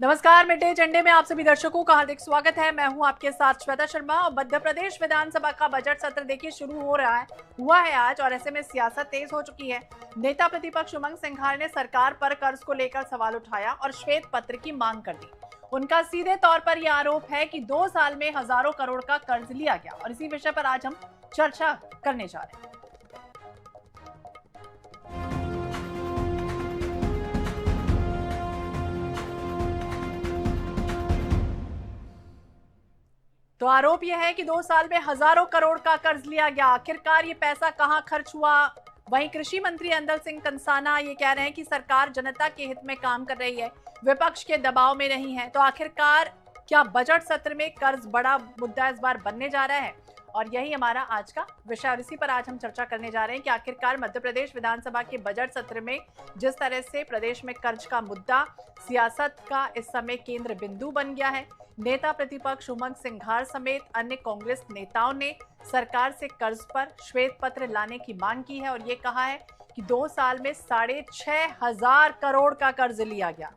नमस्कार। Mid day एजेंडे में आप सभी दर्शकों का हार्दिक स्वागत है। मैं हूं आपके साथ श्वेता शर्मा। और मध्य प्रदेश विधानसभा का बजट सत्र देखिए शुरू हुआ है आज, और ऐसे में सियासत तेज हो चुकी है। नेता प्रतिपक्ष उमंग सिंघार ने सरकार पर कर्ज को लेकर सवाल उठाया और श्वेत पत्र की मांग कर दी। उनका सीधे तौर पर यह आरोप है कि 2 साल में हजारों करोड़ का कर्ज लिया गया, और इसी विषय पर आज हम चर्चा करने जा रहे हैं। तो आरोप यह है कि 2 साल में हजारों करोड़ का कर्ज लिया गया। आखिरकार ये पैसा कहां खर्च हुआ? वहीं कृषि मंत्री एंदल सिंह कंसाना ये कह रहे हैं कि सरकार जनता के हित में काम कर रही है, विपक्ष के दबाव में नहीं है। तो आखिरकार क्या बजट सत्र में कर्ज बड़ा मुद्दा इस बार बनने जा रहा है? और यही हमारा आज का विषय, और इसी पर आज हम चर्चा करने जा रहे हैं कि आखिरकार मध्य प्रदेश विधानसभा के बजट सत्र में जिस तरह से प्रदेश में कर्ज का मुद्दा सियासत का इस समय केंद्र बिंदु बन गया है, नेता प्रतिपक्ष उमंग सिंघार समेत अन्य कांग्रेस नेताओं ने सरकार से कर्ज पर श्वेत पत्र लाने की मांग की है, और ये कहा है कि 2 साल में 6,500 करोड़ का कर्ज लिया गया।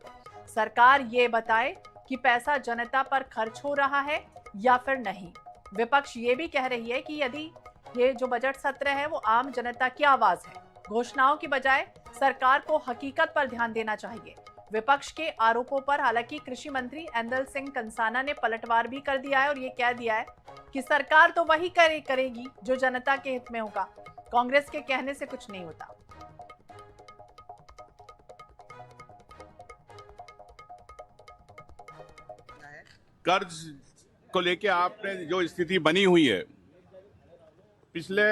सरकार ये बताए कि पैसा जनता पर खर्च हो रहा है या फिर नहीं। विपक्ष ये भी कह रही है कि यदि ये जो बजट सत्र है वो आम जनता की आवाज है, घोषणाओं की बजाय सरकार को हकीकत पर ध्यान देना चाहिए। विपक्ष के आरोपों पर हालांकि कृषि मंत्री एंदल सिंह कंसाना ने पलटवार भी कर दिया है, और ये कह दिया है कि सरकार तो वही करेगी जो जनता के हित में होगा, कांग्रेस के कहने से कुछ नहीं होता। कर्ज को लेके आपने जो स्थिति बनी हुई है, पिछले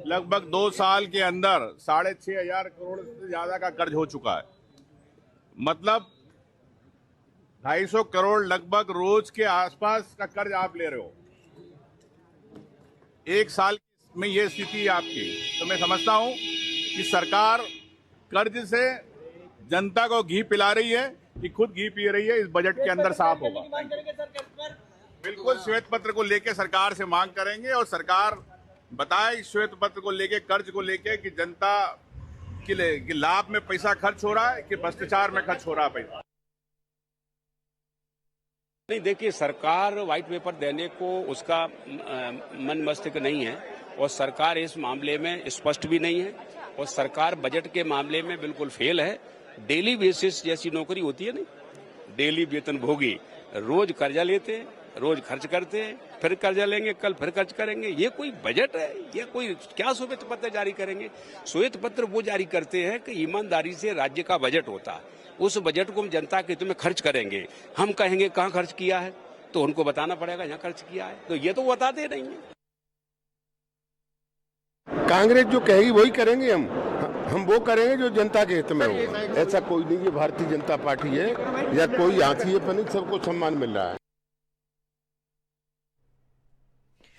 लगभग 2 साल के अंदर 6,500 करोड़ से ज्यादा का कर्ज हो चुका है। मतलब 250 करोड़ लगभग रोज के आसपास का कर्ज आप ले रहे हो। 1 साल में ये स्थिति है आपकी, तो मैं समझता हूं कि सरकार कर्ज से जनता को घी पिला रही है कि खुद घी पी रही है। इस बजट के अंदर साफ होगा। बिल्कुल श्वेत पत्र को लेके सरकार से मांग करेंगे, और सरकार बताए श्वेत पत्र को लेके, कर्ज को लेके कि जनता के लाभ में पैसा खर्च हो रहा है कि भ्रष्टाचार में खर्च हो रहा है पैसा। नहीं, देखिए, सरकार व्हाइट पेपर देने को उसका मन मस्तिष्क नहीं है, और सरकार इस मामले में स्पष्ट भी नहीं है, और सरकार बजट के मामले में बिल्कुल फेल है। डेली बेसिस जैसी नौकरी होती है, नहीं, डेली वेतन भोगी, रोज कर्जा लेते हैं, रोज खर्च करते हैं, फिर कर्जा लेंगे, कल फिर खर्च करेंगे। ये कोई बजट है? ये कोई क्या श्वेत पत्र जारी करेंगे? श्वेत पत्र वो जारी करते हैं कि ईमानदारी से राज्य का बजट होता है, उस बजट को हम जनता के हित में खर्च करेंगे। हम कहेंगे कहाँ खर्च किया है, तो उनको बताना पड़ेगा यहाँ खर्च किया है, तो ये तो बताते नहीं है। कांग्रेस जो कहेगी वही करेंगे। हम वो करेंगे जो जनता के हित में होगा। ऐसा कोई नहीं, ये भारतीय जनता पार्टी है या कोई हाथी है, पर नहीं, सबको सम्मान मिल रहा है।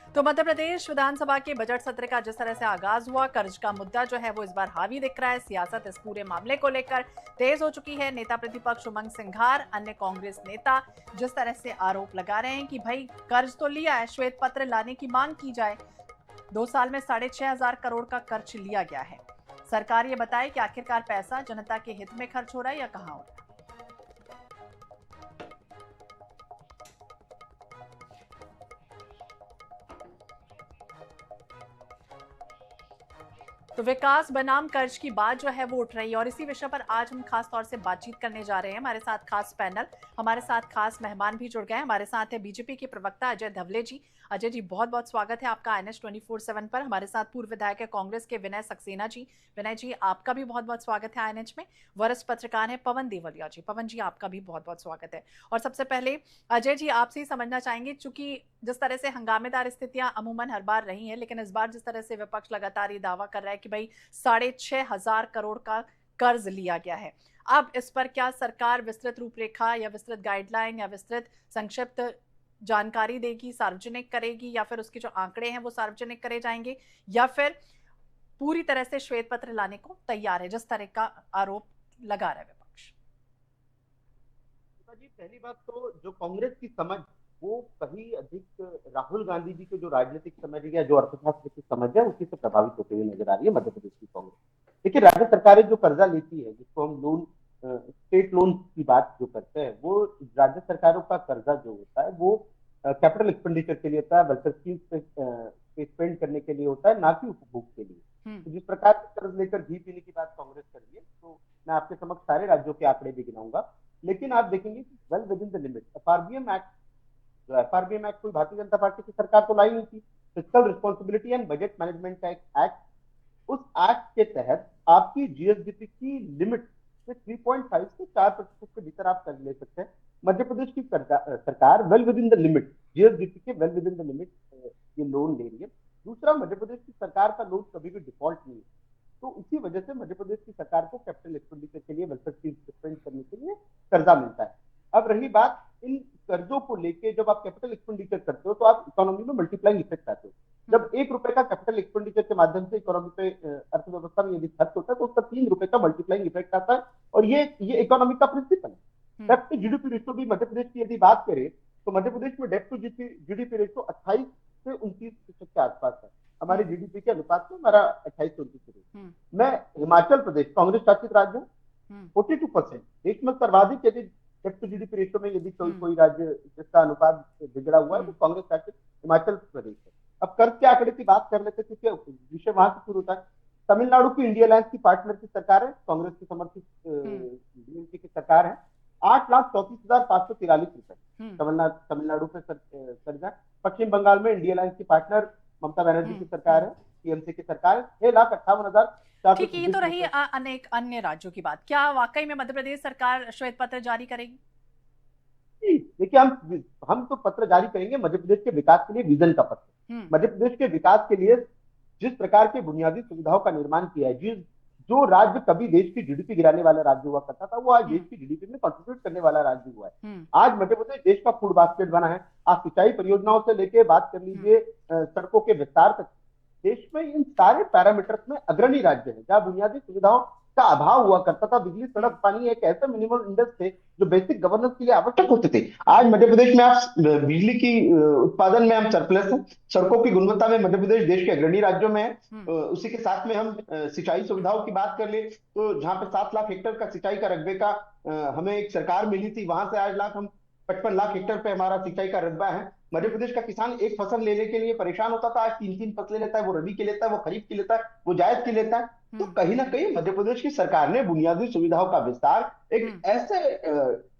तो मध्य प्रदेश विधानसभा के बजट सत्र का जिस तरह से आगाज हुआ, कर्ज का मुद्दा जो है वो इस बार हावी दिख रहा है। सियासत इस पूरे मामले को लेकर तेज हो चुकी है। नेता प्रतिपक्ष उमंग सिंघार, अन्य कांग्रेस नेता जिस तरह से आरोप लगा रहे हैं कि भाई कर्ज तो लिया है, श्वेत पत्र लाने की मांग की जाए। 2 साल में 6,500 करोड़ का कर्ज लिया गया है। सरकार ये बताए कि आखिरकार पैसा जनता के हित में खर्च हो रहा है या कहां हो रहा है। तो विकास बनाम कर्ज की बात जो है वो उठ रही है, और इसी विषय पर आज हम खास तौर से बातचीत करने जा रहे हैं। हमारे साथ खास पैनल, हमारे साथ खास मेहमान भी जुड़ गए हैं। हमारे साथ है बीजेपी के प्रवक्ता अजय धवले जी। अजय जी, बहुत बहुत स्वागत है आपका INS 24/7 पर। हमारे साथ पूर्व विधायक है कांग्रेस के विनय सक्सेना जी। विनय जी, आपका भी बहुत बहुत स्वागत है INS में। वरिष्ठ पत्रकार है पवन देवलिया जी। पवन जी, आपका भी बहुत बहुत स्वागत है। और सबसे पहले अजय जी, आपसे ही समझना चाहेंगे, चूंकि जिस तरह से हंगामेदार स्थितियां अमूमन हर बार रही हैं, लेकिन इस बार जिस तरह से विपक्ष लगातार ये दावा कर रहा है कि भाई 6,500 करोड़ का कर्ज लिया गया है, अब इस पर क्या सरकार विस्तृत रूपरेखा या विस्तृत गाइडलाइन या विस्तृत संक्षिप्त जानकारी देगी, सार्वजनिक करेगी, या फिर उसके जो आंकड़े हैं वो सार्वजनिक करे जाएंगे, या फिर पूरी तरह से श्वेत पत्र लाने को तैयार है, जिस तरह का आरोप लगा रहा है विपक्ष? जी, पहली बात तो जो कांग्रेस की समझ वो कहीं अधिक राहुल गांधी जी के जो राजनीतिक समझ है या जो अर्थशास्त्र की समझ है उसी से प्रभावित होते हुए नजर आ रही है मध्य प्रदेश की कांग्रेस। देखिए, राज्य सरकारें जो कर्जा लेती है, जिसको हम लोन स्टेट लोन की बात जो करते हैं, वो राज्य सरकारों का कर्जा जो होता है वो कैपिटल एक्सपेंडिचर के लिए होता है, वेलफेयर स्कीम्स पे स्पेंड करने के लिए होता है, ना कि उपभोग के लिए। तो जिस प्रकार से कर्ज लेकर घी पीने की बात कांग्रेस कर रही है, तो मैं आपके समक्ष सारे राज्यों के आंकड़े भी गिनाऊंगा, लेकिन आप देखेंगे कि well within the limit. FRBM act, जो एफआरबीएम एक्ट कोई भारतीय जनता पार्टी की सरकार तो लाई नहीं थी, fiscal responsibility and budget management का एक एक्ट, उस एक्ट के तहत आपकी जीएसडीपी की लिमिट से 3.5 से 4% के भीतर आप कर ले सकते हैं। मध्य प्रदेश की सरकार well within the limit, GSDP के well within the limit ये लोन ले रही है। दूसरा, मध्य प्रदेश की सरकार का लोन कभी भी डिफॉल्ट नहीं है, तो इसी वजह से मध्य प्रदेश की सरकार को कैपिटल एक्सपेंडिचर के लिए, वेलफेयर स्पेंड करने के लिए कर्जा मिलता है। अब रही बात इन कर्जों को लेके, जब आप कैपिटल एक्सपेंडिचर करते हो तो आप इकोनॉमी में मल्टीप्लाइंग इफेक्ट आते हो। जब 1 रुपए का कैपिटल एक्सपेंडिचर के माध्यम से इकोनॉमी पे, अर्थव्यवस्था में यदि खर्च होता है, तो उसका 3 रुपए का मल्टीप्लाइंग इफेक्ट आता है, और ये इकोनॉमी का प्रिंसिपल है। डेप्ट टू जीडीपी रेशियो भी मध्य प्रदेश की यदि बात करें, तो मध्य प्रदेश में डेप्ट टू जीडीपी रेशियो 28 से 29% के आसपास है। हमारे जीडीपी के अनुपात में हमारा 28 से 29%। मैं हिमाचल प्रदेश, कांग्रेस शासित राज्य, 42%, देश में सर्वाधिक यदि डेप्ट टू जीडीपी रेशियो में यदि कोई राज्य जिसका अनुपात बिगड़ा हुआ है, तो कांग्रेस शासित हिमाचल प्रदेश है। अब कर्ज के आंकड़े की बात कर लेते, क्योंकि विषय वहां से शुरू होता है। तमिलनाडु की इंडिया अलायंस की पार्टनर की सरकार है, कांग्रेस की समर्थित डीएमके की सरकार है। 8,34,543 रुपए तमिलनाडु पे कर्जा। पश्चिम बंगाल में इंडिया अलायंस की पार्टनर ममता बनर्जी की सरकार है, टीएमसी की सरकार है, 6,58,400। ठीक है, ये तो रही अनेक अन्य राज्यों की बात। क्या वाकई में मध्य प्रदेश सरकार श्वेत पत्र जारी करेगी? देखिए, हम तो पत्र जारी करेंगे मध्य प्रदेश के विकास के लिए, विजन का पत्र। मध्य प्रदेश के विकास के लिए जिस प्रकार की बुनियादी सुविधाओं का निर्माण किया है, जो राज्य कभी देश की जीडीपी गिराने वाला राज्य हुआ करता था, वो आज देश की जीडीपी में कंट्रीब्यूट करने वाला राज्य हुआ है। आज मध्य प्रदेश देश का फूड बास्केट बना है। आप सिंचाई परियोजनाओं से लेके बात कर लीजिए, सड़कों के विस्तार तक, देश में इन सारे पैरामीटर्स में अग्रणी राज्य है। जहां बुनियादी सुविधाओं का अभाव हुआ करता था, बिजली, सड़क, पानी एक ऐसे मिनिमम इंडेक्स थे जो बेसिक गवर्नेंस के लिए आवश्यक होते थे। आज मध्य प्रदेश में आप बिजली की उत्पादन में हम सरप्लस है, सड़कों की गुणवत्ता में मध्य प्रदेश देश के अग्रणी राज्यों में है। उसी के साथ में हम सिंचाई सुविधाओं की बात कर ले, तो जहां पे 7 लाख हेक्टेयर का सिंचाई का रकबे का हमें एक सरकार मिली थी, वहां से आज 55 लाख हेक्टेयर पे हमारा सिंचाई का रकबा है। मध्य प्रदेश का किसान एक फसल लेने के लिए परेशान होता था, आज 3-3 फसलें लेता है। वो रबी के लेता है, वो खरीफ की लेता है, वो जायद की लेता है। तो कहीं ना कहीं मध्य प्रदेश की सरकार ने बुनियादी सुविधाओं का विस्तार एक ऐसे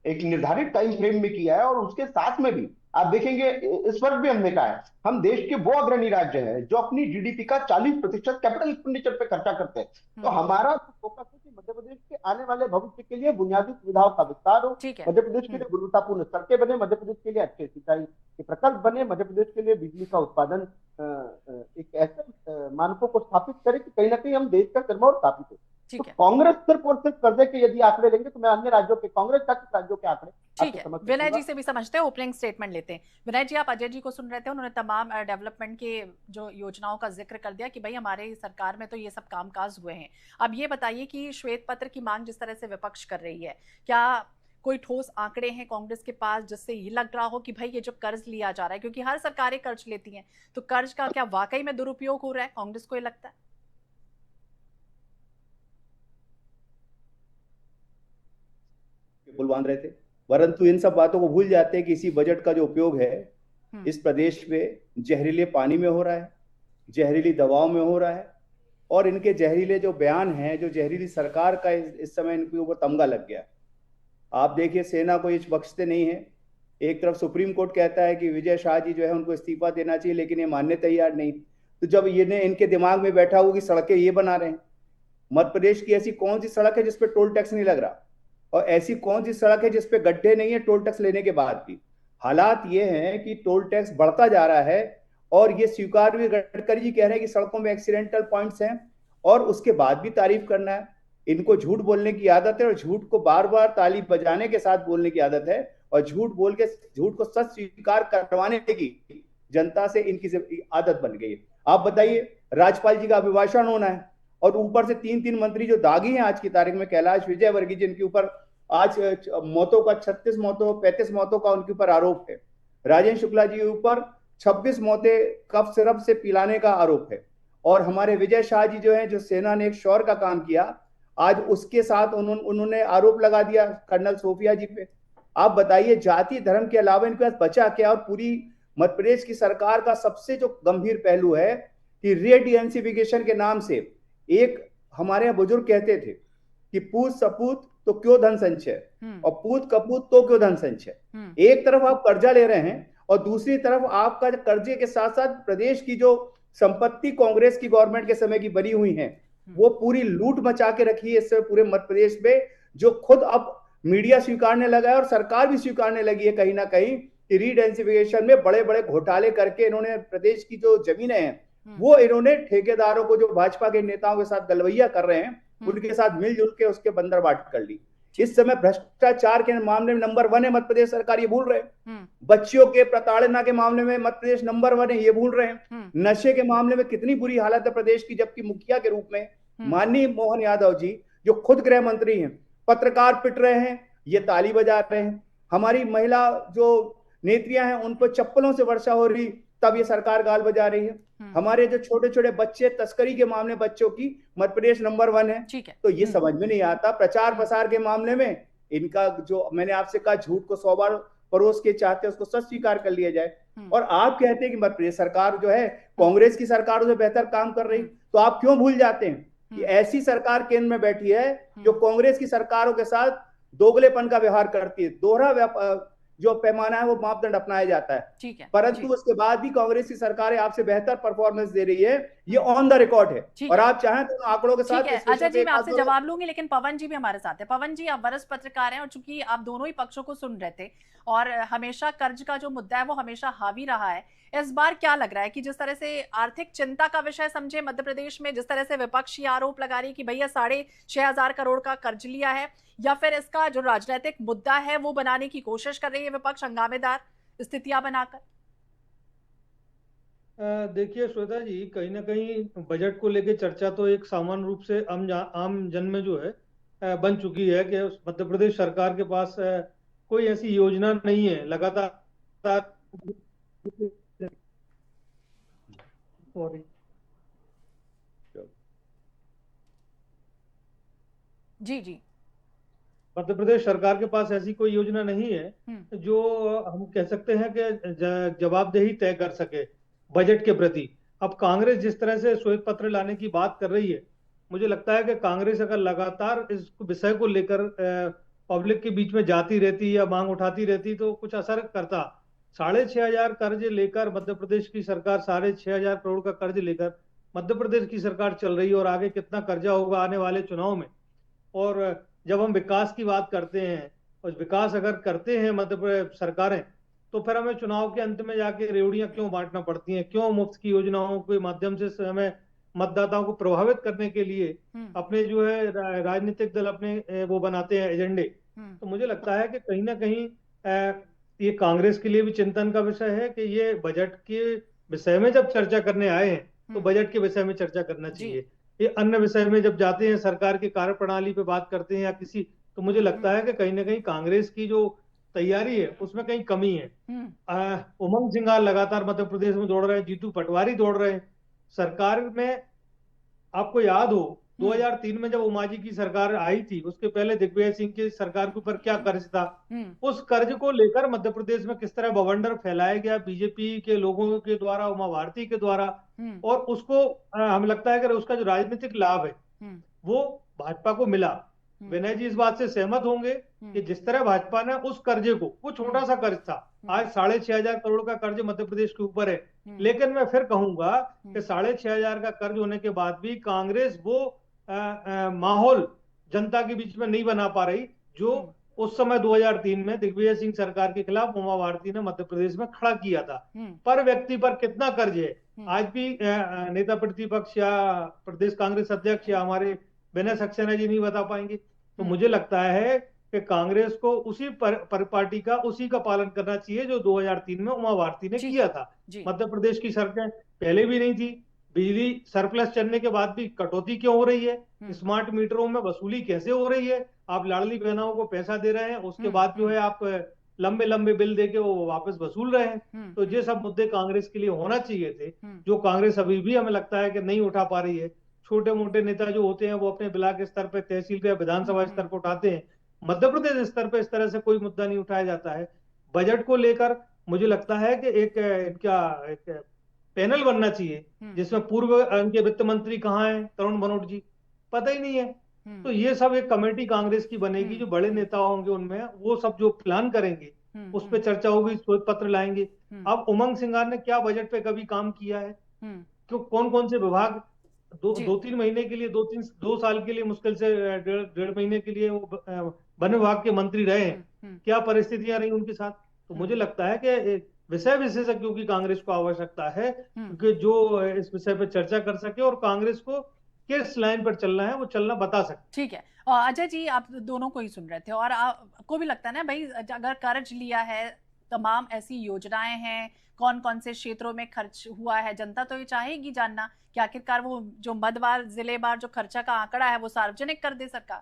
एक निर्धारित टाइम फ्रेम में किया है, और उसके साथ में भी आप देखेंगे, इस वर्ष भी हमने कहा है, हम देश के वो अग्रणी राज्य हैं जो अपनी जीडीपी का 40% कैपिटल एक्सपेंडिचर पे खर्चा करते हैं। तो हमारा फोकस है कि मध्य प्रदेश के आने वाले भविष्य के लिए बुनियादी सुविधाओं का विस्तार हो, मध्य प्रदेश के लिए गुणवत्तापूर्ण सड़कें बने, मध्य प्रदेश के लिए अच्छे सिंचाई के प्रकल्प बने, मध्य प्रदेश के लिए बिजली का उत्पादन एक ऐसे मानकों को स्थापित करे कि कहीं ना कहीं हम देश का सिरमौर स्थापित हो। तो कांग्रेस सिर्फ और सिर्फ कर्जे के यदि आंकड़े लेंगे, तो मैं अन्य राज्यों के, कांग्रेस शासित राज्यों के आंकड़े ठीक है, विनय जी से भी समझते हैं, ओपनिंग स्टेटमेंट लेते हैं। विनय जी, आप अजय जी को सुन रहे थे, उन्होंने तमाम डेवलपमेंट के जो योजनाओं का जिक्र कर दिया कि भाई हमारे सरकार में तो ये सब कामकाज हुए हैं। अब ये बताइए कि श्वेत पत्र की मांग जिस तरह से विपक्ष कर रही है, क्या कोई ठोस आंकड़े हैं कांग्रेस के पास जिससे ये लग रहा हो कि भाई ये जो कर्ज लिया जा रहा है, क्योंकि हर सरकारें कर्ज लेती हैं, तो कर्ज का क्या वाकई में दुरुपयोग हो रहा है? कांग्रेस को ये लगता है? पुल बांध रहे थे, परंतु इन सब बातों को भूल जाते हैं कि इसी बजट का जो उपयोग है इस प्रदेश में जहरीले पानी में हो रहा है, जहरीली दवाओं में हो रहा है, और इनके जहरीले जो बयान हैं, जो जहरीली सरकार का इस समय इनके ऊपर तमगा लग गया। आप देखिए, सेना को ये बख्शते नहीं है। एक तरफ सुप्रीम कोर्ट कहता है कि विजय शाह जी जो है उनको इस्तीफा देना चाहिए, लेकिन ये मानने तैयार नहीं। तो जब ये इनके दिमाग में बैठा हुआ कि सड़कें ये बना रहे हैं, मध्य प्रदेश की ऐसी कौन सी सड़क है जिसपे टोल टैक्स नहीं लग रहा, और ऐसी कौन सी सड़क है जिसपे गड्ढे नहीं है टोल टैक्स लेने के बाद भी? हालात ये हैं कि टोल टैक्स बढ़ता जा रहा है, और ये स्वीकार भी गडकरी जी कह रहे हैं कि सड़कों में एक्सीडेंटल पॉइंट्स हैं, और उसके बाद भी तारीफ करना है। इनको झूठ बोलने की आदत है, और झूठ को बार बार ताली बजाने के साथ बोलने की आदत है, और झूठ बोल के झूठ को सच स्वीकार करवाने की जनता से इनकी आदत बन गई है। आप बताइए, राज्यपाल जी का अभिभाषण होना है, और ऊपर से 3 मंत्री जो दागी हैं आज की तारीख में, कैलाश विजयवर्गीय जिनके ऊपर आज मौतों का 35 मौतों का उनके ऊपर आरोप है, राजेंद्र शुक्ला जी के ऊपर 26 मौतें कफ सिरप से पिलाने का आरोप है, और हमारे विजय शाह जी जो है, जो सेना ने एक शौर्य का काम किया, आज उसके साथ उन्होंने आरोप लगा दिया कर्नल सोफिया जी पे। आप बताइए, जाति धर्म के अलावा इनके पास बचा क्या? और पूरी मध्य प्रदेश की सरकार का सबसे जो गंभीर पहलू है कि रीडेंसिफिकेशन के नाम से, एक हमारे यहाँ बुजुर्ग कहते थे कि पूत सपूत तो क्यों धन संचय, और पूत कपूत तो क्यों धन संचय। एक तरफ आप कर्जा ले रहे हैं और दूसरी तरफ आपका कर्जे के साथ साथ प्रदेश की जो संपत्ति कांग्रेस की गवर्नमेंट के समय की बनी हुई है वो पूरी लूट मचा के रखी है इससे पूरे मध्य प्रदेश में, जो खुद अब मीडिया स्वीकारने लगा है और सरकार भी स्वीकारने लगी है कहीं ना कहीं कि रीडेंसिफिकेशन में बड़े बड़े घोटाले करके इन्होंने प्रदेश की जो जमीनें हैं वो इन्होंने ठेकेदारों को, जो भाजपा के नेताओं के साथ गलवैया कर रहे हैं, उनके साथ मिलजुल के उसके बंदर बाट कर ली। इस समय भ्रष्टाचार के मामले में नंबर 1 है मध्य प्रदेश सरकार, ये भूल रहे हैं। बच्चियों के प्रताड़ना के मामले में मध्य प्रदेश नंबर 1 है, ये भूल रहे हैं। नशे के मामले में कितनी बुरी हालत है प्रदेश की, जबकि मुखिया के रूप में माननीय मोहन यादव जी, जो खुद गृह मंत्री हैं, पत्रकार पिट रहे हैं, ये ताली बजा रहे हैं। हमारी महिला जो नेत्रियां हैं उन पर चप्पलों से वर्षा हो रही, तब ये सरकार गाल बजा रही है। हमारे जो छोटे छोटे बच्चे, तस्करी के मामले बच्चों की मध्य प्रदेश नंबर 1 है। तो ये समझ में नहीं आता। प्रचार प्रसार के मामले में इनका, जो मैंने आपसे कहा, झूठ को 100 बार परोस के चाहते हैं उसको सच स्वीकार कर लिया जाए। और आप कहते हैं कि मध्य प्रदेश सरकार जो है कांग्रेस की सरकारों से बेहतर काम कर रही, तो आप क्यों भूल जाते हैं कि ऐसी सरकार केंद्र में बैठी है जो कांग्रेस की सरकारों के साथ दोगलेपन का व्यवहार करती है, दोहरा जो पैमाना है वो मापदंड अपनाया जाता है। ठीक है, परंतु उसके बाद भी कांग्रेस की सरकारें आपसे बेहतर परफॉर्मेंस दे रही है, ये ऑन द रिकॉर्ड है। और आप चाहें तो आंकड़ों के साथ अजय जी मैं आपसे जवाब लूंगी, लेकिन पवन जी भी हमारे साथ है। पवन जी, आप वरिष्ठ पत्रकार हैं और चूंकि आप दोनों ही पक्षों को सुन रहे थे और हमेशा कर्ज का जो मुद्दा है वो हमेशा हावी रहा है, इस बार क्या लग रहा है कि जिस तरह से आर्थिक चिंता का विषय समझे मध्य प्रदेश में, जिस तरह से विपक्ष ये आरोप लगा रही है कि भैया 6,500 करोड़ का कर्ज लिया है, या फिर इसका जो राजनीतिक मुद्दा है वो बनाने की कोशिश कर रही है विपक्ष हंगामेदार स्थितियां बनाकर? देखिए श्वेता जी, कहीं ना कहीं बजट को लेकर चर्चा तो एक सामान्य रूप से आम जन में जो है बन चुकी है कि मध्य प्रदेश सरकार के पास कोई ऐसी योजना नहीं है। लगातार जी मध्य प्रदेश सरकार के पास ऐसी कोई योजना नहीं है जो हम कह सकते हैं कि जवाबदेही तय कर सके बजट के प्रति। अब कांग्रेस जिस तरह से श्वेत पत्र लाने की बात कर रही है, मुझे लगता है कि कांग्रेस अगर लगातार इस विषय को लेकर पब्लिक के बीच में जाती रहती या मांग उठाती रहती तो कुछ असर करता। 6,500 कर्ज लेकर मध्य प्रदेश की सरकार, 6,500 करोड़ का कर्ज लेकर मध्य प्रदेश की सरकार चल रही है, और आगे कितना कर्जा होगा आने वाले चुनाव में। और जब हम विकास की बात करते हैं और विकास अगर करते हैं मध्य प्रदेश सरकारें, तो फिर हमें चुनाव के अंत में जाके रेवड़ियां क्यों बांटना पड़ती हैं? क्यों मुफ्त की योजनाओं के माध्यम से हमें मतदाताओं को प्रभावित करने के लिए अपने जो है राजनीतिक दल अपने वो बनाते हैं एजेंडे। तो मुझे लगता है कि कहीं ना कहीं ये कांग्रेस के लिए भी चिंतन का विषय है कि ये बजट के विषय में जब चर्चा करने आए हैं तो बजट के विषय में चर्चा करना चाहिए। ये अन्य विषय में जब जाते हैं, सरकार की कार्यप्रणाली पे बात करते हैं या किसी, तो मुझे लगता है कि कहीं ना कहीं कांग्रेस की जो तैयारी है उसमें कहीं कमी है। उमंग सिंघार लगातार मध्य प्रदेश में दौड़ रहे हैं, जीतू पटवारी दौड़ रहे हैं। सरकार में आपको याद हो 2003 में जब उमाजी की सरकार आई थी, उसके पहले दिग्विजय सिंह की सरकार के ऊपर क्या कर्ज था, उस कर्ज को लेकर मध्य प्रदेश में किस तरह बवंडर फैलाया गया बीजेपी के लोगों के द्वारा, उमा भारती के द्वारा, और उसको हमें लगता है कि उसका जो राजनीतिक लाभ है वो भाजपा को मिला। विनय जी इस बात से सहमत होंगे कि जिस तरह भाजपा ने उस कर्जे को, वो छोटा सा कर्ज था, आज 6,500 करोड़ का कर्ज मध्य प्रदेश के ऊपर है, लेकिन मैं फिर कहूंगा कि 6,500 का कर्ज होने के बाद भी कांग्रेस वो माहौल जनता के बीच में नहीं बना पा रही जो उस समय 2003 में दिग्विजय सिंह सरकार के खिलाफ उमा भारती ने मध्य प्रदेश में खड़ा किया था। पर व्यक्ति पर कितना कर्ज है, आज भी नेता प्रतिपक्ष या प्रदेश कांग्रेस अध्यक्ष या हमारे विनय सक्सेना जी नहीं बता पाएंगे। तो मुझे लगता है कि कांग्रेस को उसी पार्टी का उसी का पालन करना चाहिए जो 2003 में उमा भारती ने किया था। मध्य प्रदेश की सरकार पहले भी नहीं थी, बिजली सरप्लस चलने के बाद भी कटौती क्यों हो रही है, स्मार्ट मीटरों में वसूली कैसे हो रही है, आप लाडली बहनों को पैसा दे रहे हैं, उसके बाद जो है आप लंबे लंबे बिल देके वो वापस वसूल रहे हैं। तो ये सब मुद्दे कांग्रेस के लिए होना चाहिए थे, जो कांग्रेस अभी भी हमें लगता है कि नहीं उठा पा रही है। छोटे मोटे नेता जो होते हैं वो अपने ब्लॉक स्तर पे, तहसील पे, विधानसभा स्तर पर उठाते हैं। मध्य प्रदेश स्तर पे इस तरह से कोई मुद्दा नहीं उठाया जाता है। बजट को लेकर मुझे लगता है कि एक पैनल बनना चाहिए जिसमें पूर्व इनके वित्त मंत्री कहाँ हैं, तरुण भनोट जी, पता ही नहीं है। तो ये सब एक कमेटी कांग्रेस की बनेगी, जो बड़े नेता होंगे उनमें, वो सब जो प्लान करेंगे उस पर चर्चा होगी, श्वेत पत्र लाएंगे। अब उमंग सिंगार ने क्या बजट पे कभी काम किया है? क्यों, कौन कौन से विभाग दो तीन महीने के लिए, 2 साल के लिए, मुश्किल से 1.5 महीने के लिए वो वन विभाग के मंत्री रहे हैं, क्या परिस्थितियां रही उनके साथ? तो मुझे लगता है कि विषय विशेषज्ञों की कांग्रेस को आवश्यकता है, क्योंकि जो इस विषय पर चर्चा कर सके और कांग्रेस को किस लाइन पर चलना है वो चलना बता सकते। ठीक है। और अजय जी, आप दोनों को ही सुन रहे थे, और आपको भी लगता है ना भाई, अगर कर्ज लिया है, तमाम ऐसी योजनाएं हैं, कौन कौन से क्षेत्रों में खर्च हुआ है, जनता तो ये चाहेगी जानना कि आखिरकार वो जो मदवार जिलेवार जो खर्चा का आंकड़ा है वो सार्वजनिक कर दे सरकार।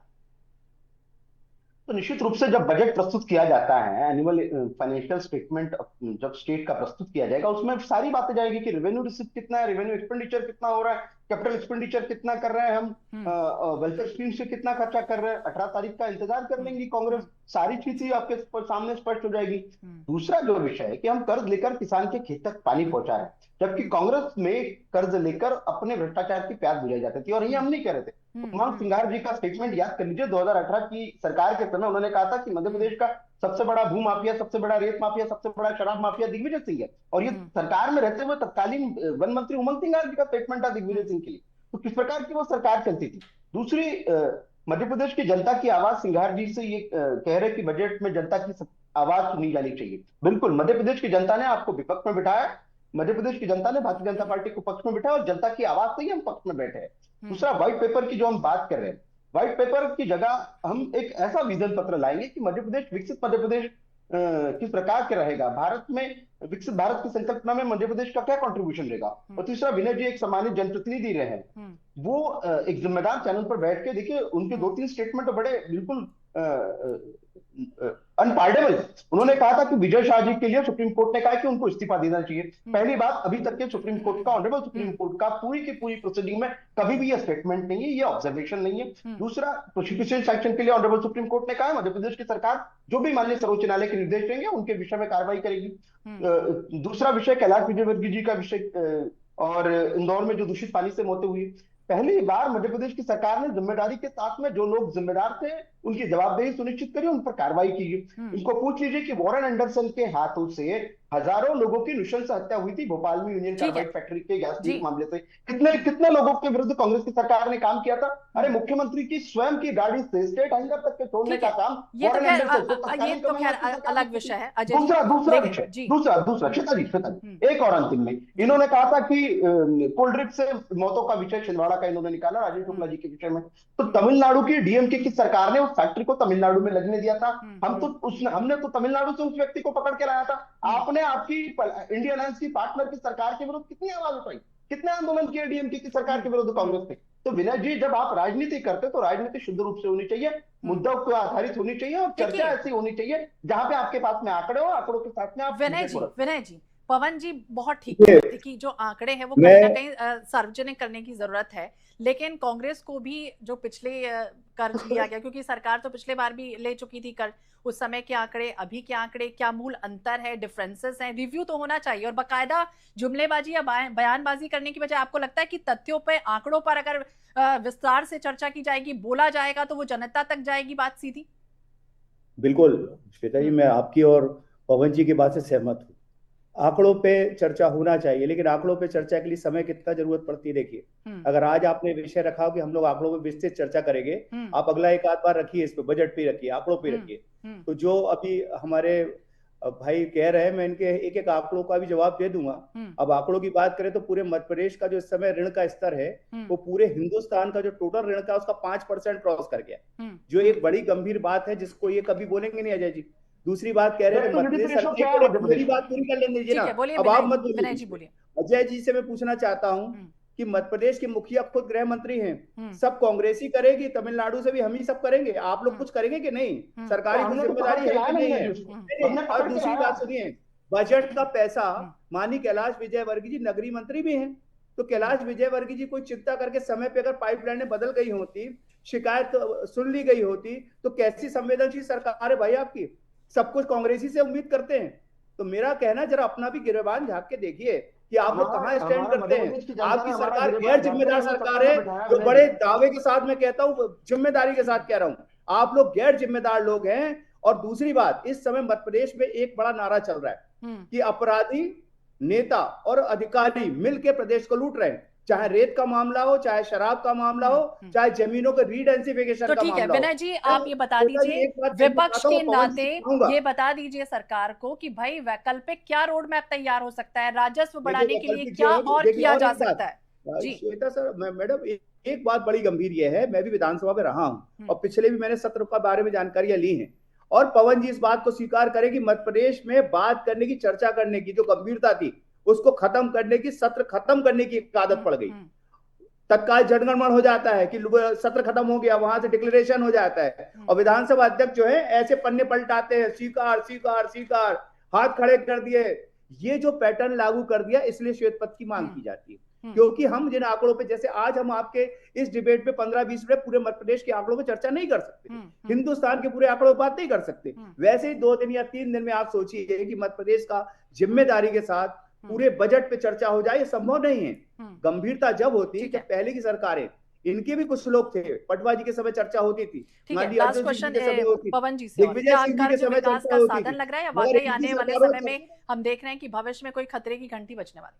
तो निश्चित रूप से जब बजट प्रस्तुत किया जाता है, एनुअल फाइनेंशियल स्टेटमेंट जब स्टेट का प्रस्तुत किया जाएगा, उसमें सारी बातें जाएगी कि रेवेन्यू रिसिप्ट कितना है, रेवेन्यू एक्सपेंडिचर कितना हो रहा है, कैपिटल एक्सपेंडिचर कितना कर रहे हैं हम, वेलफेयर स्कीम से कितना खर्चा कर रहे हैं। 18 तारीख का इंतजार कर लेंगी कांग्रेस, सारी चीजें आपके सामने स्पष्ट हो जाएगी। दूसरा जो विषय है कि हम कर्ज लेकर किसान के खेत तक पानी पहुंचा रहे हैं, जबकि कांग्रेस में कर्ज लेकर अपने भ्रष्टाचार की प्यास बुझाई जाती थी, और ये हम नहीं कह रहे थे। उमंग सिंगार जी का स्टेटमेंट याद कर लीजिए, 2018 की सरकार के समय उन्होंने कहा था कि मध्य प्रदेश का सबसे बड़ा भू माफिया, सबसे बड़ा रेत माफिया, सबसे बड़ा शराब माफिया दिग्विजय सिंह है, और ये सरकार में रहते हुए तत्कालीन वन मंत्री उमंग सिंगार जी का स्टेटमेंट था दिग्विजय सिंह के लिए। तो किस प्रकार की वो सरकार चलती थी। दूसरी, मध्य प्रदेश की जनता की आवाज सिंघार जी से ये कह रहे कि बजट में जनता की आवाज सुनी जानी चाहिए। बिल्कुल, मध्य प्रदेश की जनता ने आपको विपक्ष में बिठाया, मध्य प्रदेश की जनता ने भारतीय जनता पार्टी को पक्ष में बिठाया, और जनता की आवाज से ही हम पक्ष में बैठे हैं। दूसरा, व्हाइट पेपर की जो हम बात कर रहे हैं, व्हाइट पेपर की जगह हम एक ऐसा विजन पत्र लाएंगे कि मध्य प्रदेश, विकसित मध्य प्रदेश किस प्रकार के रहेगा, भारत में विकसित भारत की संकल्पना में मध्य प्रदेश का क्या कंट्रीब्यूशन रहेगा। और तीसरा, विनय जी एक सम्मानित जनप्रतिनिधि रहे हैं, वो एक जिम्मेदार चैनल पर बैठ के देखिए, उनके 2-3 स्टेटमेंट बड़े बिल्कुल अनपार्डेबल। उन्होंने कहा था कि विजय शाह जी के लिए सुप्रीम कोर्ट ने कहा कि उनको इस्तीफा देना चाहिए। पहली बात, अभी तक के सुप्रीम कोर्ट का, ऑनरेबल सुप्रीम कोर्ट का पूरी की पूरी प्रोसीडिंग में कभी भी ये स्टेटमेंट नहीं है, ये ऑब्जर्वेशन नहीं है। दूसरा, प्रोसिक्यूशन सैंक्शन के लिए ऑनरेबल सुप्रीम कोर्ट ने कहा मध्य प्रदेश की सरकार जो भी माननीय सर्वोच्च न्यायालय के निर्देश देंगे उनके विषय में कार्रवाई करेगी। दूसरा विषय, कैलाश विजयवर्गीय जी का विषय, और इंदौर में जो दूषित पानी से मौतें हुई, पहली बार मध्य प्रदेश की सरकार ने जिम्मेदारी के साथ में जो लोग जिम्मेदार थे उनकी जवाबदेही सुनिश्चित करी, उन पर कार्रवाई की। इनको पूछ लीजिए कि वॉरेन एंडरसन के हाथों से हजारों लोगों की नृशंस हत्या हुई थी भोपाल में यूनियन कार्बाइड फैक्ट्री के गैस लीक मामले से। कितने लोगों के विरुद्ध कांग्रेस की सरकार ने काम किया था। अरे मुख्यमंत्री की स्वयं की गाड़ी से स्टेट हैंगर तक के छोड़ने का काम वॉरेन एंडरसन, ये तो खैर अलग विषय है। दूसरा विषय, दूसरा श्वेता जी, एक और अंतिम में इन्होंने कहा था कि कोल्ड ड्रिप से मौतों का विषय छिंदवाड़ा का इन्होंने निकाला राजेश शुक्ला जी के विषय में। तो तमिलनाडु की डीएमके की सरकार ने उस फैक्ट्री को तमिलनाडु में लगने दिया था। हमने तो तमिलनाडु से उस व्यक्ति को पकड़ के लाया था। आपने आपकी इंडियन अलायंस की पार्टनर की सरकार के विरुद्ध कितनी आवाज उठाई, कितने आंदोलन किए डीएमके की सरकार के विरुद्ध कांग्रेस ने। तो विनय जी, जब आप राजनीति करते तो राजनीति शुद्ध रूप से होनी चाहिए, मुद्दों पर आधारित होनी चाहिए, और चर्चा ऐसी होनी चाहिए जहां पे आपके पास में आंकड़े हो, आंकड़ों के साथ में आप। विनय जी, पवन जी बहुत ठीक है कि जो आंकड़े हैं वो कहीं ना कहीं सार्वजनिक करने की जरूरत है, लेकिन कांग्रेस को भी जो पिछले कर्ज लिया गया, क्योंकि सरकार तो पिछले बार भी ले चुकी थी कर्ज, उस समय के आंकड़े, अभी के आंकड़े, क्या मूल अंतर है, डिफरेंसेस हैं, रिव्यू तो होना चाहिए। और बाकायदा जुमलेबाजी या बयानबाजी करने की बजाय आपको लगता है कि तथ्यों पर, आंकड़ों पर अगर विस्तार से चर्चा की जाएगी, बोला जाएगा, तो वो जनता तक जाएगी बात सीधी। बिल्कुल श्वेता जी, मैं आपकी और पवन जी की बात से सहमत हूँ। आंकड़ों पे चर्चा होना चाहिए, लेकिन आंकड़ों पे चर्चा के लिए समय कितना जरूरत पड़ती है। देखिए, अगर आज आपने विषय रखा हो कि हम लोग आंकड़ों पे विस्तृत चर्चा करेंगे, आप अगला एक आध बार रखिए, इस पे बजट पे रखिए, आंकड़ों पे रखिए। तो जो अभी हमारे भाई कह रहे हैं, मैं इनके एक एक आंकड़ों का भी जवाब दे दूंगा। अब आंकड़ों की बात करें तो पूरे मध्य प्रदेश का जो इस समय ऋण का स्तर है वो पूरे हिंदुस्तान का जो टोटल ऋण का उसका 5% क्रॉस कर गया, जो एक बड़ी गंभीर बात है, जिसको ये कभी बोलेंगे नहीं अजय जी। दूसरी बात कह रहे हैं मध्य प्रदेश सरकार, मेरी बात पूरी कर लेने दीजिए ना, अब आप मत बोलिए। अजय जी से मैं पूछना चाहता हूँ कि मध्य प्रदेश के मुखिया खुद गृह मंत्री हैं, सब कांग्रेस ही करेगी, तमिलनाडु से भी हम ही सब करेंगे, आप लोग कुछ करेंगे कि नहीं? सरकारी जिम्मेदारी है कि नहीं है? और दूसरी बात सुनिए, बजट का पैसा माननीय कैलाश विजयवर्गीय जी नगरीय मंत्री भी हैं, तो कैलाश विजयवर्गीय जी कोई चिंता करके समय पे अगर पाइपलाइनें बदल गई होती, शिकायत सुन ली गई होती, तो कैसी संवेदनशील सरकार है भाई आपकी। सब कुछ कांग्रेसी से उम्मीद करते हैं। तो मेरा कहना, जरा अपना भी गिरेबान झांक के देखिए कि आप लोग कहां स्टैंड करते हैं। आपकी सरकार गैर जिम्मेदार सरकार है, जो बड़े दावे के साथ मैं कहता हूं, जिम्मेदारी के साथ कह रहा हूं, आप लोग गैर जिम्मेदार लोग हैं। और दूसरी बात, इस समय मध्य प्रदेश में एक बड़ा नारा चल रहा है कि अपराधी, नेता और अधिकारी मिलकर प्रदेश को लूट रहे हैं। चाहे रेत का मामला हो, चाहे शराब का मामला हो, चाहे जमीनों के रीडेंसिफिकेशन का मामला हो। ठीक है विनय जी, आप ये बता दीजिए विपक्ष के नाते, ये बता दीजिए सरकार को कि भाई वैकल्पिक क्या रोड मैप तैयार हो सकता है, राजस्व बढ़ाने के लिए क्या और किया जा सकता है। जी श्वेता सर, मैडम एक बात बड़ी गंभीर यह है, मैं भी विधानसभा में रहा हूं और पिछले भी मैंने सत्र के बारे में जानकारियां ली हैं, और पवन जी इस बात को स्वीकार करें कि मध्य प्रदेश में बात करने की, चर्चा करने की जो गंभीरता थी, उसको खत्म करने की, सत्र खत्म करने की एक आदत पड़ गई। तत्काल जनगणमन हो जाता है कि सत्र खत्म हो गया, वहां से डिक्लेरेशन हो जाता है, और विधानसभा अध्यक्ष जो है ऐसे पन्ने पलटाते हैं, स्वीकार स्वीकार स्वीकार, हाथ खड़े कर दिए। ये जो पैटर्न लागू कर दिया, इसलिए श्वेत पत्र की मांग की जाती है। क्योंकि हम जिन आंकड़ों पे, जैसे आज हम आपके इस डिबेट पे 15-20 मिनट पूरे मध्य प्रदेश के आंकड़ों पे चर्चा नहीं कर सकते, हिंदुस्तान के पूरे आंकड़ों पर बात नहीं कर सकते। वैसे ही 2 दिन या 3 दिन में आप सोचिए कि मध्य प्रदेश का जिम्मेदारी के साथ पूरे बजट पे चर्चा हो जाए, ये संभव नहीं है। गंभीरता जब होती है कि पहले की सरकारें, इनके भी कुछ लोग थे, पटवा जी के समय चर्चा होती थी, लास्ट क्वेश्चन पवन जी से, क्या विकास का साधन लग रहा है या वाकई आने वाले समय में हम देख रहे हैं कि भविष्य में कोई खतरे की घंटी बजने वाली?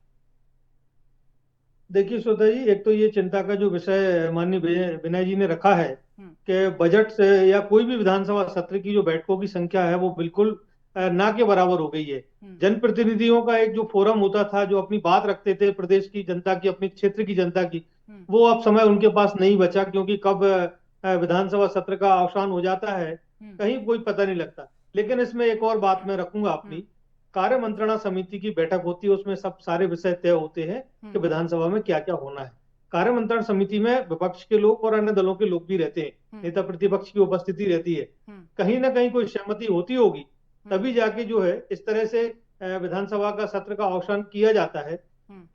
देखिए श्वेता जी, एक तो ये चिंता का जो विषय माननीय विनय जी ने रखा है कि बजट से या कोई भी विधानसभा सत्र की जो बैठकों की संख्या है वो बिल्कुल ना के बराबर हो गई है। जनप्रतिनिधियों का एक जो फोरम होता था, जो अपनी बात रखते थे प्रदेश की जनता की, अपने क्षेत्र की जनता की, वो अब समय उनके पास नहीं बचा, क्योंकि कब विधानसभा सत्र का अवसान हो जाता है कहीं कोई पता नहीं लगता। लेकिन इसमें एक और बात मैं रखूंगा, अपनी कार्य मंत्रणा समिति की बैठक होती है, उसमें सब सारे विषय तय होते हैं कि विधानसभा में क्या क्या होना है। कार्य मंत्रणा समिति में विपक्ष के लोग और अन्य दलों के लोग भी रहते हैं, नेता प्रतिपक्ष की उपस्थिति रहती है। कहीं ना कहीं कोई सहमति होती होगी, तभी जाके जो है इस तरह से विधानसभा का सत्र का अवसान किया जाता है।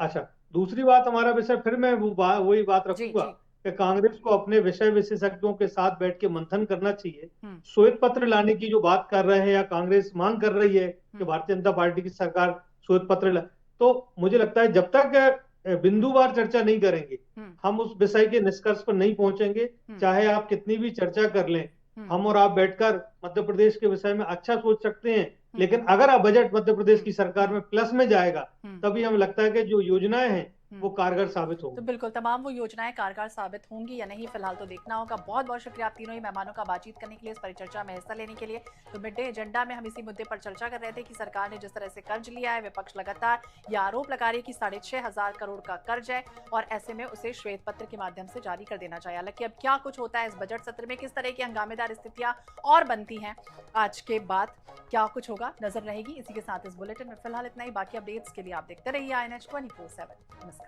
अच्छा, दूसरी बात, हमारा विषय फिर मैं वही बात रखूंगा कि कांग्रेस को अपने विषय विशेषज्ञों के साथ बैठ के मंथन करना चाहिए। श्वेत पत्र लाने की जो बात कर रहे हैं या कांग्रेस मांग कर रही है कि भारतीय जनता पार्टी की सरकार श्वेत पत्र तो मुझे लगता है जब तक बिंदुवार चर्चा नहीं करेंगे, हम उस विषय के निष्कर्ष पर नहीं पहुंचेंगे। चाहे आप कितनी भी चर्चा कर लें, हम और आप बैठकर मध्य प्रदेश के विषय में अच्छा सोच सकते हैं, लेकिन अगर आप बजट मध्य प्रदेश की सरकार में प्लस में जाएगा, तभी हमें लगता है कि जो योजनाएं हैं वो कारगर साबित होंगी। तो बिल्कुल तमाम वो योजनाएं कारगर साबित होंगी या नहीं, फिलहाल तो देखना होगा। बहुत बहुत शुक्रिया आप तीनों ही मेहमानों का बातचीत करने के लिए, इस परिचर्चा में हिस्सा लेने के लिए। तो मिड डे एजेंडा में हम इसी मुद्दे पर चर्चा कर रहे थे कि सरकार ने जिस तरह से कर्ज लिया है, विपक्ष लगातार ये आरोप लगा रही है कि 6,500 करोड़ का कर्ज है और ऐसे में उसे श्वेत पत्र के माध्यम से जारी कर देना चाहिए। हालांकि अब क्या कुछ होता है इस बजट सत्र में, किस तरह की हंगामेदार स्थितियां और बनती हैं, आज के बाद क्या कुछ होगा, नजर रहेगी। इसी के साथ इस बुलेटिन में फिलहाल इतना ही। बाकी अपडेट्स के लिए आप देखते रहिए INH 24/7। नमस्कार।